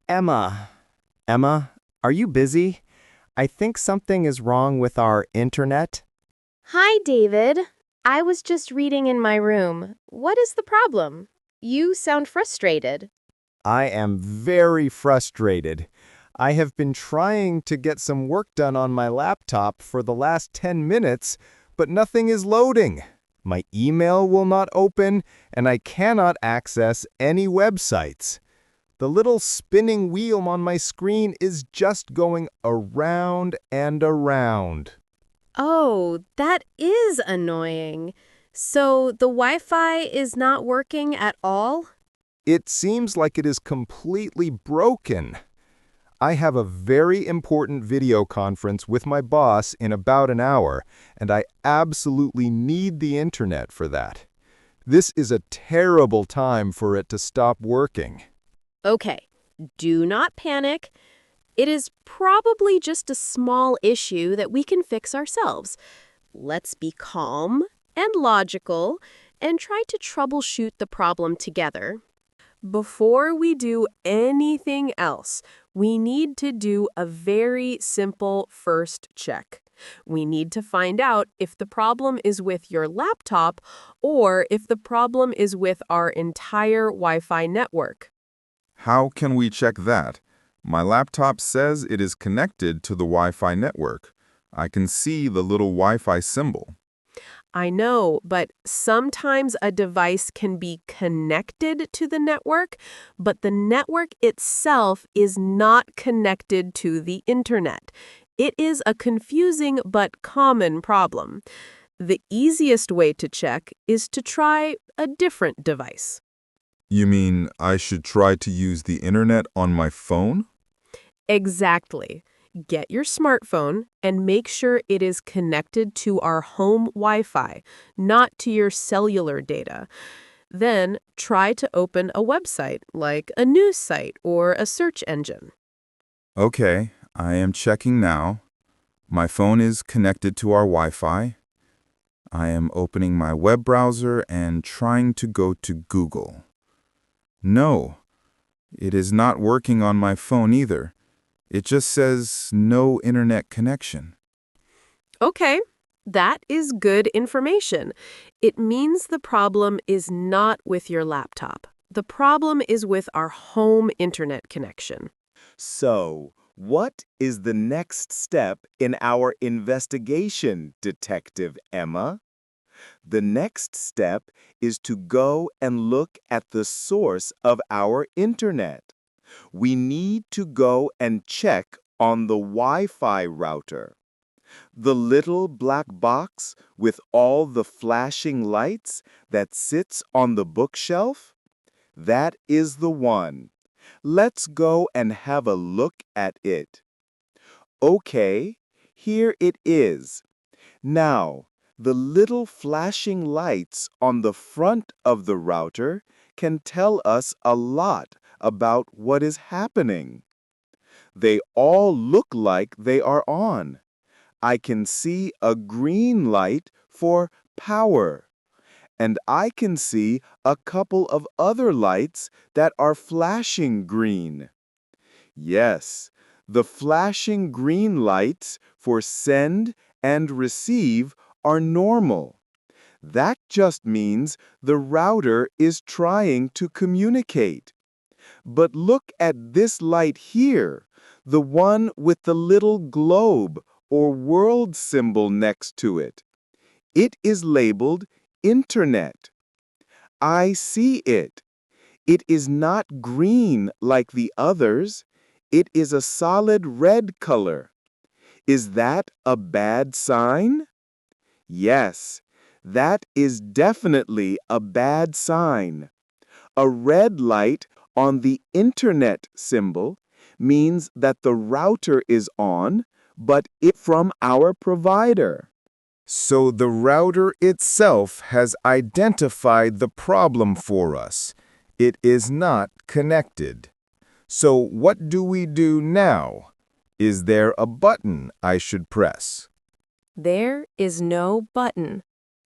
Emma. Emma, are you busy? I think something is wrong with our internet. Hi, David. I was just reading in my room. What is the problem? You sound frustrated. I am very frustrated. I have been trying to get some work done on my laptop for the last 10 minutes, but nothing is loading. My email will not open, and I cannot access any websites. The little spinning wheel on my screen is just going around and around. Oh, that is annoying. So the Wi-Fi is not working at all? It seems like it is completely broken. I have a very important video conference with my boss in about an hour, and I absolutely need the internet for that. This is a terrible time for it to stop working. Okay, do not panic. It is probably just a small issue that we can fix ourselves. Let's be calm and logical and try to troubleshoot the problem together. Before we do anything else, we need to do a very simple first check. We need to find out if the problem is with your laptop or if the problem is with our entire Wi-Fi network. How can we check that? My laptop says it is connected to the Wi-Fi network. I can see the little Wi-Fi symbol. I know, but sometimes a device can be connected to the network, but the network itself is not connected to the internet. It is a confusing but common problem. The easiest way to check is to try a different device. You mean I should try to use the internet on my phone? Exactly. Get your smartphone and make sure it is connected to our home Wi-Fi, not to your cellular data. Then try to open a website like a news site or a search engine. Okay, I am checking now. My phone is connected to our Wi-Fi. I am opening my web browser and trying to go to Google. No, it is not working on my phone either. It just says no internet connection. Okay, that is good information. It means the problem is not with your laptop. The problem is with our home internet connection. So, what is the next step in our investigation, Detective Emma? The next step is to go and look at the source of our internet. We need to go and check on the Wi-Fi router. The little black box with all the flashing lights that sits on the bookshelf? That is the one. Let's go and have a look at it. Okay, here it is. Now, the little flashing lights on the front of the router can tell us a lot about what is happening. They all look like they are on. I can see a green light for power, and I can see a couple of other lights that are flashing green. Yes, the flashing green lights for send and receive are normal. That just means the router is trying to communicate. But look at this light here, the one with the little globe or world symbol next to it. It is labeled Internet. I see it. It is not green like the others. It is a solid red color. Is that a bad sign? Yes, that is definitely a bad sign. A red light on the Internet symbol means that the router is on, but it from our provider. So the router itself has identified the problem for us. It is not connected. So what do we do now? Is there a button I should press? There is no button,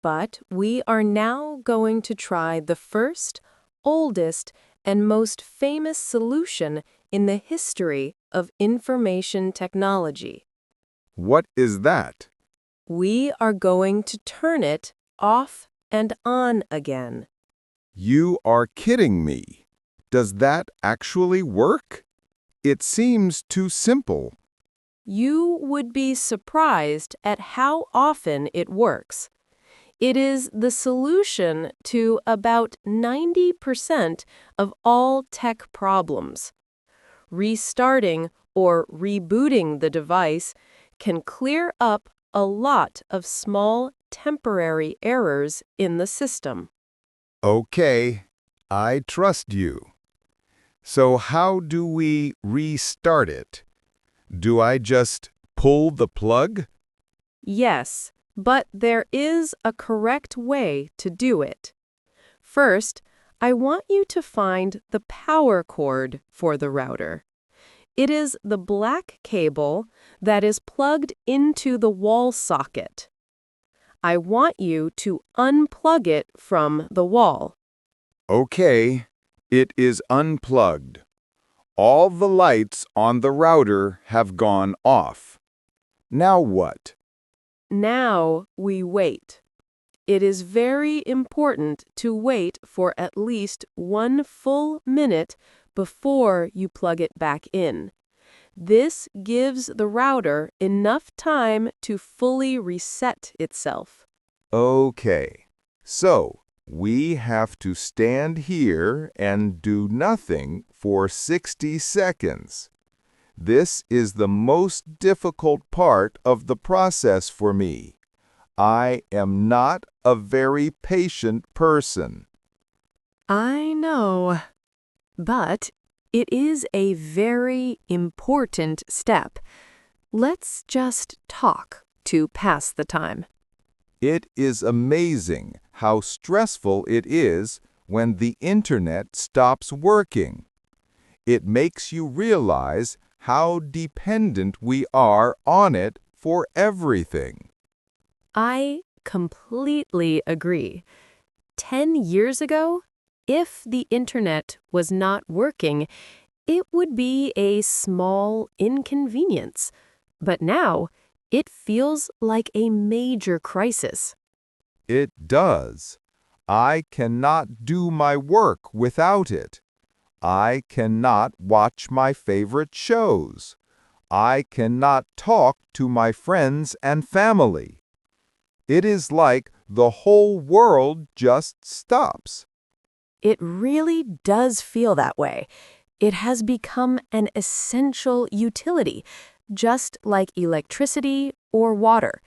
but we are now going to try the first, oldest, and most famous solution in the history of information technology. What is that? We are going to turn it off and on again. You are kidding me. Does that actually work? It seems too simple. You would be surprised at how often it works. It is the solution to about 90% of all tech problems. Restarting or rebooting the device can clear up a lot of small temporary errors in the system. Okay, I trust you. So how do we restart it? Do I just pull the plug? Yes, but there is a correct way to do it. First, I want you to find the power cord for the router. It is the black cable that is plugged into the wall socket. I want you to unplug it from the wall. Okay, it is unplugged. All the lights on the router have gone off. Now what? Now we wait. It is very important to wait for at least 1 full minute before you plug it back in. This gives the router enough time to fully reset itself. Okay, so we have to stand here and do nothing for 60 seconds. This is the most difficult part of the process for me. I am not a very patient person. I know, but it is a very important step. Let's just talk to pass the time. It is amazing how stressful it is when the internet stops working. It makes you realize how dependent we are on it for everything. I completely agree. 10 years ago, if the internet was not working, it would be a small inconvenience. But now, it feels like a major crisis. It does. I cannot do my work without it. I cannot watch my favorite shows. I cannot talk to my friends and family. It is like the whole world just stops. It really does feel that way. It has become an essential utility, just like electricity or water.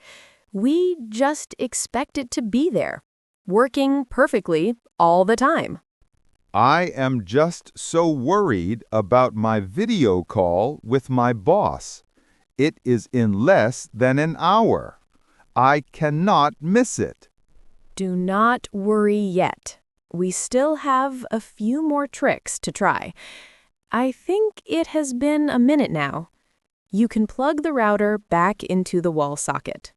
We just expect it to be there, working perfectly all the time. I am just so worried about my video call with my boss. It is in less than an hour. I cannot miss it. Do not worry yet. We still have a few more tricks to try. I think it has been a minute now. You can plug the router back into the wall socket.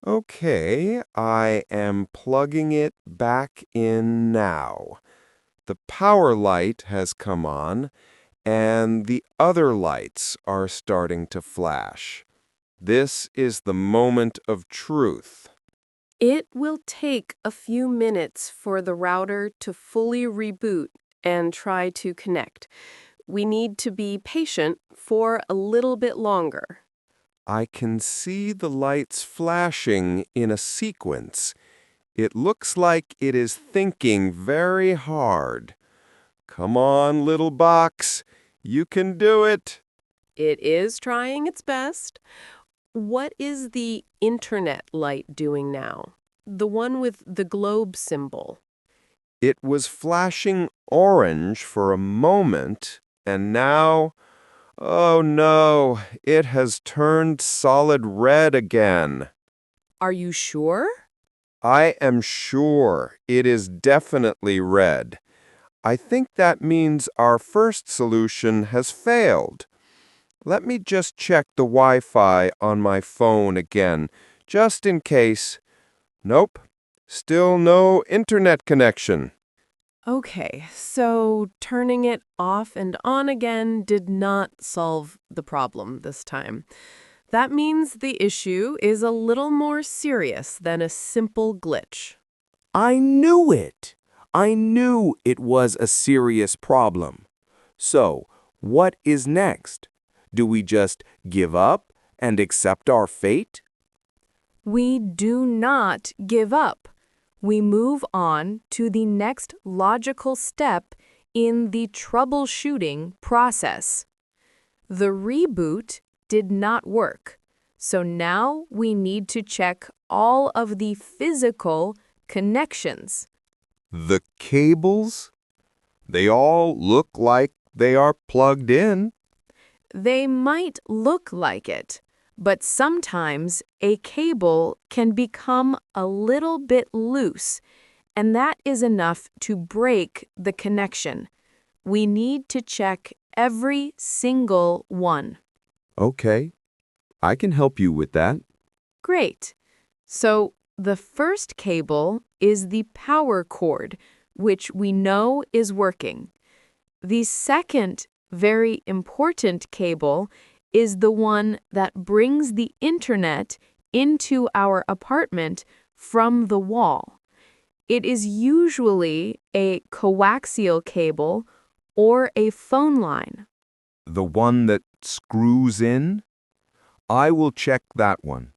Okay, I am plugging it back in now. The power light has come on, and the other lights are starting to flash. This is the moment of truth. It will take a few minutes for the router to fully reboot and try to connect. We need to be patient for a little bit longer. I can see the lights flashing in a sequence. It looks like it is thinking very hard. Come on, little box. You can do it. It is trying its best. What is the internet light doing now? The one with the globe symbol. It was flashing orange for a moment, and now, oh no, it has turned solid red again. Are you sure? I am sure it is definitely red. I think that means our first solution has failed. Let me just check the Wi-Fi on my phone again, just in case. Nope, still no internet connection. Okay, so turning it off and on again did not solve the problem this time. That means the issue is a little more serious than a simple glitch. I knew it. I knew it was a serious problem. So, what is next? Do we just give up and accept our fate? We do not give up. We move on to the next logical step in the troubleshooting process. The reboot did not work, so now we need to check all of the physical connections. The cables? They all look like they are plugged in. They might look like it, but sometimes a cable can become a little bit loose, and that is enough to break the connection. We need to check every single one. Okay, I can help you with that. Great. So the first cable is the power cord, which we know is working. The second very important cable is the one that brings the internet into our apartment from the wall. It is usually a coaxial cable or a phone line. The one that screws in? I will check that one.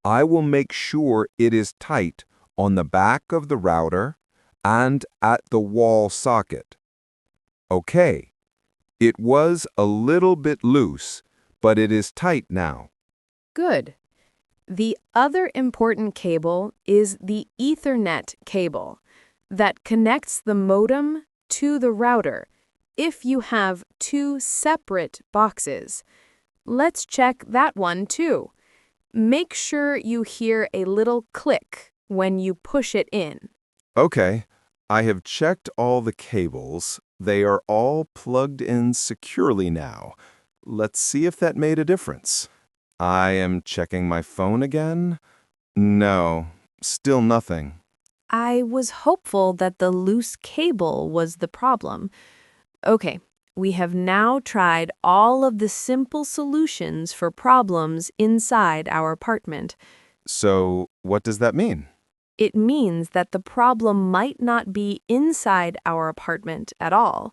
I will make sure it is tight on the back of the router and at the wall socket. Okay, it was a little bit loose, but it is tight now. Good. The other important cable is the Ethernet cable that connects the modem to the router if you have two separate boxes. Let's check that one too. Make sure you hear a little click when you push it in. Okay, I have checked all the cables. They are all plugged in securely now. Let's see if that made a difference. I am checking my phone again. No, still nothing. I was hopeful that the loose cable was the problem. Okay, we have now tried all of the simple solutions for problems inside our apartment. So, what does that mean? It means that the problem might not be inside our apartment at all.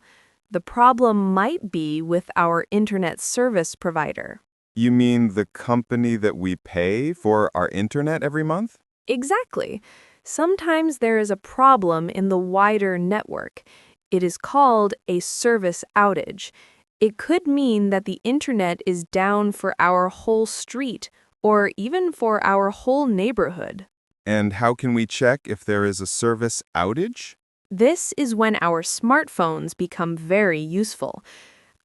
The problem might be with our internet service provider. You mean the company that we pay for our internet every month? Exactly. Sometimes there is a problem in the wider network. It is called a service outage. It could mean that the internet is down for our whole street or even for our whole neighborhood. And how can we check if there is a service outage? This is when our smartphones become very useful.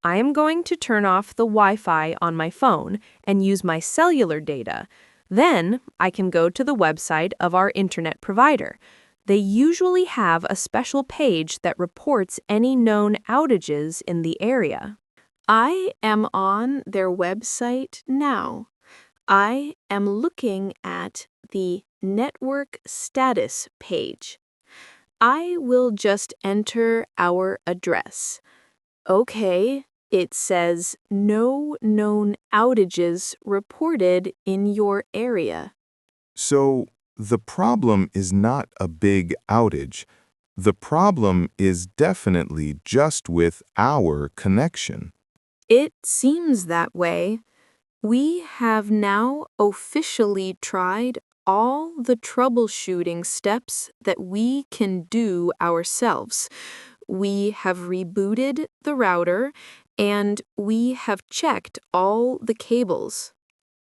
I am going to turn off the Wi-Fi on my phone and use my cellular data. Then I can go to the website of our internet provider. They usually have a special page that reports any known outages in the area. I am on their website now. I am looking at the network status page. I will just enter our address. Okay, it says no known outages reported in your area. So, the problem is not a big outage. The problem is definitely just with our connection. It seems that way. We have now officially tried all the troubleshooting steps that we can do ourselves. We have rebooted the router and we have checked all the cables.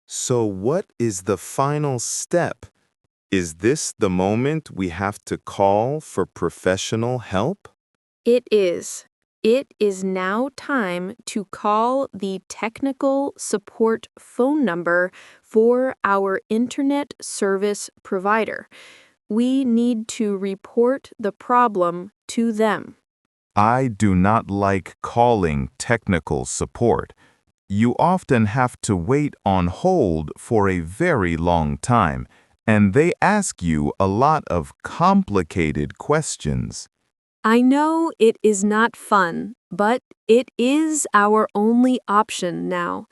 So, what is the final step? Is this the moment we have to call for professional help? It is. It is now time to call the technical support phone number for our internet service provider. We need to report the problem to them. I do not like calling technical support. You often have to wait on hold for a very long time, and they ask you a lot of complicated questions. I know it is not fun, but it is our only option now.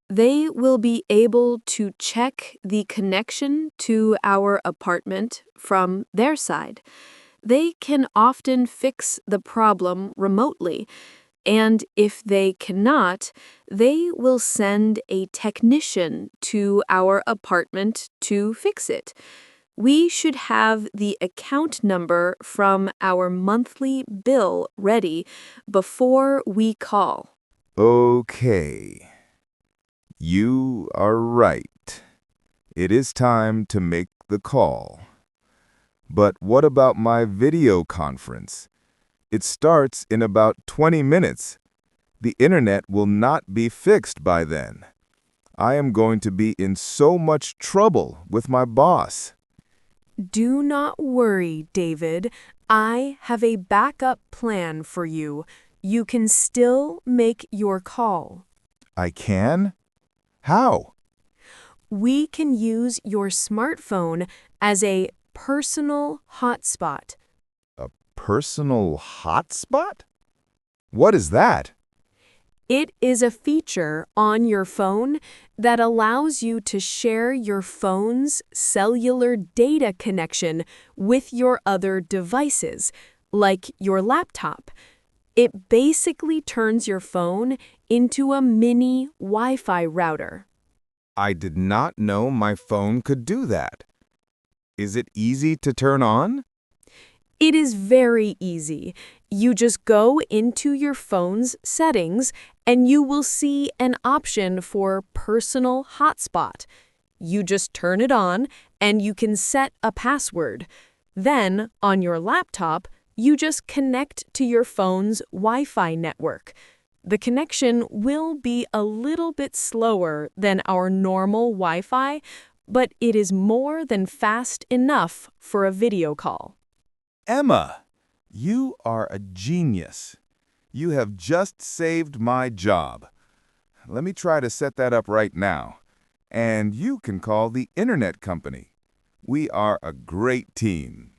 They will be able to check the connection to our apartment from their side. They can often fix the problem remotely, and if they cannot, they will send a technician to our apartment to fix it. We should have the account number from our monthly bill ready before we call. Okay. You are right. It is time to make the call. But what about my video conference? It starts in about 20 minutes. The internet will not be fixed by then. I am going to be in so much trouble with my boss. Do not worry, David. I have a backup plan for you. You can still make your call. I can? How? We can use your smartphone as a personal hotspot. A personal hotspot? What is that? It is a feature on your phone that allows you to share your phone's cellular data connection with your other devices, like your laptop. It basically turns your phone into a mini Wi-Fi router. I did not know my phone could do that. Is it easy to turn on? It is very easy. You just go into your phone's settings and you will see an option for personal hotspot. You just turn it on and you can set a password. Then, on your laptop, you just connect to your phone's Wi-Fi network. The connection will be a little bit slower than our normal Wi-Fi, but it is more than fast enough for a video call. Emma, you are a genius. You have just saved my job. Let me try to set that up right now. And you can call the internet company. We are a great team.